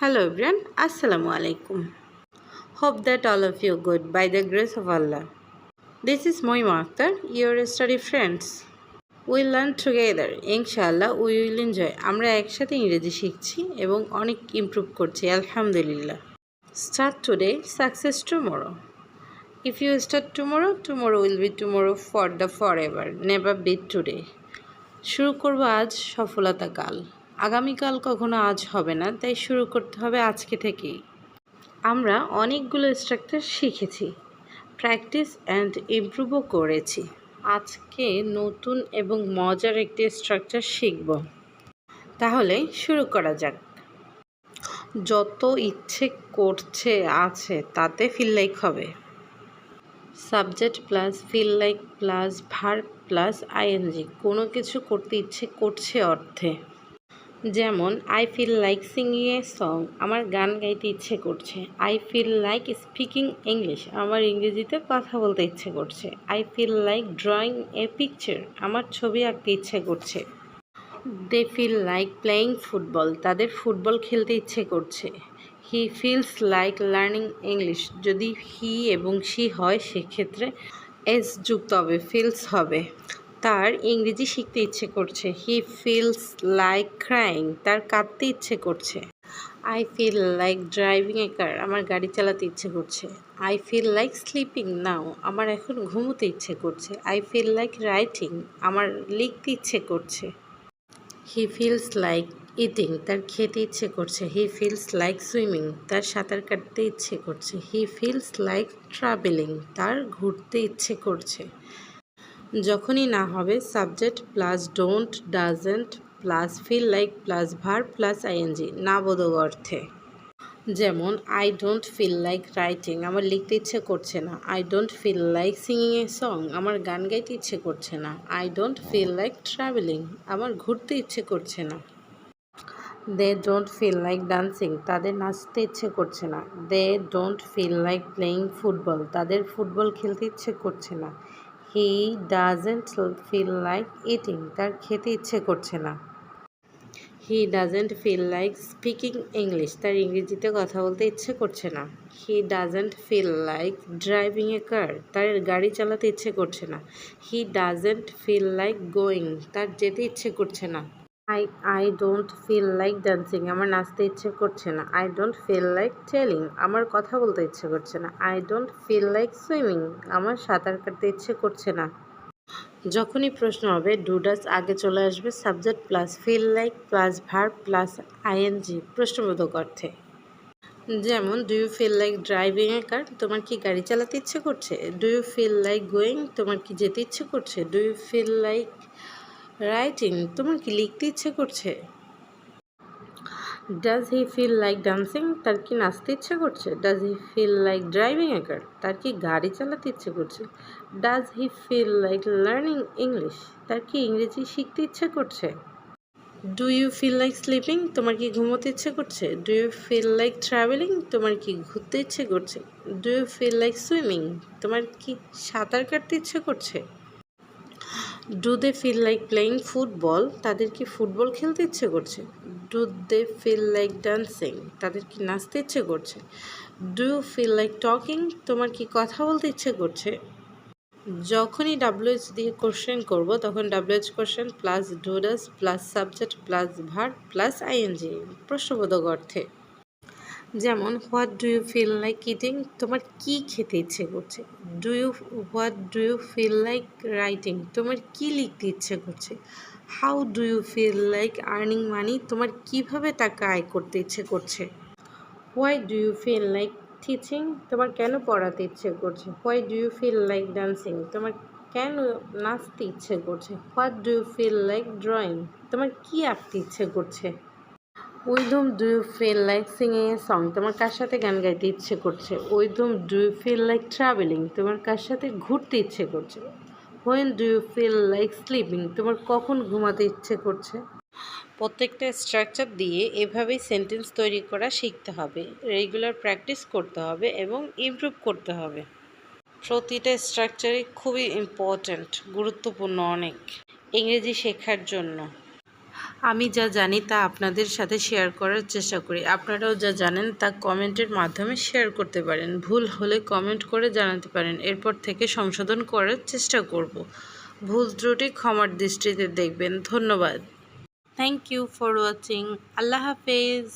Hello everyone, Assalamu alaikum. Hope that all of you good by the grace of Allah. This is Moima Akhtar, your study friends. We learn together. Inshallah, we will enjoy. আমরা একসাথে ইংরেজি শিখছি এবং অনেক improve করছি আলহামদুলিল্লাহ. Start today, success tomorrow. If you start tomorrow, tomorrow will be tomorrow for the forever. Never beat today. শুরু করব আজ, সফলতা কাল। আগামীকাল কখনো আজ হবে না, তাই শুরু করতে হবে আজকে থেকেই। আমরা অনেকগুলো স্ট্রাকচার শিখেছি, প্র্যাকটিস অ্যান্ড ইমপ্রুভও করেছি। আজকে নতুন এবং মজার একটি স্ট্রাকচার শিখব। তাহলে শুরু করা যাক। যত ইচ্ছে করছে আছে তাতে ফিল লাইক হবে। Subject plus feel like plus verb plus ING, কোনো কিছু করতে ইচ্ছে করছে অর্থে। যেমন I feel like singing a song, আমার গান গাইতে ইচ্ছে করছে। I feel like speaking English, আমার ইংরেজিতে কথা বলতে ইচ্ছে করছে। I feel like drawing a picture, আমার ছবি আঁকতে ইচ্ছে করছে। They feel like playing football, তাদের ফুটবল খেলতে ইচ্ছে করছে। He feels like learning English, যদি হি এবং শি হয় সেক্ষেত্রে এস যুক্ত হবে, ফিলস হবে। তার ইংরেজি শিখতে ইচ্ছে করছে। হি ফিলস লাইক ক্রাইং, তার কাঁদতে ইচ্ছে করছে। I feel like driving a car, আমার গাড়ি চালাতে ইচ্ছে করছে। I feel like sleeping now, আমার এখন ঘুমোতে ইচ্ছে করছে। আই ফিল লাইক রাইটিং, আমার লিখতে ইচ্ছে করছে। হি ফিলস লাইক ইটিং, তার খেতে ইচ্ছে করছে। হি ফিলস লাইক সুইমিং, তার সাঁতার কাটতে ইচ্ছে করছে। হি ফিলস লাইক ট্রাভেলিং, তার ঘুরতে ইচ্ছে করছে। যখনই না হবে subject plus don't doesn't plus feel like plus verb plus ING, না বোধক অর্থে। যেমন I don't feel like writing, আমার লিখতে ইচ্ছে করছে না। I don't feel like singing a song, আমার গান গাইতে ইচ্ছে করছে না। I don't feel like travelling, আমার ঘুরতে ইচ্ছে করছে না। They don't feel like dancing, তাদের নাচতে ইচ্ছে করছে না। They don't feel like playing football, তাদের ফুটবল খেলতে ইচ্ছে করছে না। He doesn't feel like eating, তার খেতে ইচ্ছে করছে না। He doesn't feel like speaking English, তার ইংরেজিতে কথা বলতে ইচ্ছে করছে না। He doesn't feel like driving a car, তার গাড়ি চালাতে ইচ্ছে করছে না। He doesn't feel like going, তার যেতে ইচ্ছে করছে না। I don't feel like dancing, আমার নাচতে ইচ্ছে করছে না। I don't feel like telling, আমার কথা বলতে ইচ্ছে করছে না। I don't feel like swimming, আমার সাঁতার কাটতে ইচ্ছে করছে না। যখনই প্রশ্ন হবে ডু ডাস আগে চলে আসবে subject plus feel like plus verb plus ING প্রশ্নবোধক অর্থে। যেমন do you feel like driving a car, তোমার কি গাড়ি চালাতে ইচ্ছে করছে। Do you feel like going, তোমার কি যেতে ইচ্ছে করছে। Do you feel like writing, তোমার কি লিখতে ইচ্ছে করছে। Does he feel like dancing, তার কি নাচতে ইচ্ছে করছে। Does he feel like driving a car, তার কি গাড়ি চালাতে ইচ্ছে করছে। Does he feel like learning English, তার কি ইংরেজি শিখতে ইচ্ছে করছে। Do you feel like sleeping, তোমার কি ঘুমোতে ইচ্ছে করছে। Do you feel like travelling, তোমার কি ঘুরতে ইচ্ছে করছে। Do you feel like swimming, তোমার কি সাঁতার কাটতে ইচ্ছে করছে। Do they feel like playing football, তাদের কি ফুটবল খেলতে ইচ্ছে করছে। Do they feel like dancing, তাদের কি নাচতে ইচ্ছে করছে। Do you feel like talking, তোমার কি কথা বলতে ইচ্ছে করছে। যখনই ডাব্লিউএইচ দিয়ে কোশ্চেন করব তখন WH question plus do does plus subject plus verb plus ING প্রশ্নবোধক অর্থে। যেমন what do you feel like eating, তোমার কি খেতে ইচ্ছে করছে। What do you feel like writing, তোমার কি লিখতে ইচ্ছে করছে। How do you feel like earning money, তোমার কিভাবে টাকা আয় করতে ইচ্ছে করছে। Why do you feel like teaching, তোমার কেন পড়াতে ইচ্ছে করছে। Why do you feel like dancing, তোমার কেন নাচতে ইচ্ছে করছে। What do you feel like drawing, তোমার কি আঁকতে ইচ্ছে করছে। With whom do you feel like singing a song, তোমার কার সাথে গান গাইতে ইচ্ছে করছে। With whom do you feel like travelling, তোমার কার সাথে ঘুরতে ইচ্ছে করছে। When do you feel like sleeping, তোমার কখন ঘুমাতে ইচ্ছে করছে। প্রত্যেকটা স্ট্রাকচার দিয়ে এভাবেই সেন্টেন্স তৈরি করা শিখতে হবে, রেগুলার প্র্যাকটিস করতে হবে এবং ইমপ্রুভ করতে হবে। প্রতিটা স্ট্রাকচারই খুবই ইম্পর্ট্যান্ট, গুরুত্বপূর্ণ অনেক ইংরেজি শেখার জন্য। আমি যা জানি তা আপনাদের সাথে শেয়ার করার চেষ্টা করি। আপনারাও যা জানেন তা কমেন্টের মাধ্যমে শেয়ার করতে পারেন। ভুল হলে কমেন্ট করে জানাতে পারেন। এরপর থেকে সংশোধন করার চেষ্টা করব। ভুল ত্রুটি ক্ষমার দৃষ্টিতে দেখবেন। ধন্যবাদ। Thank you for watching. আল্লাহ হাফেজ।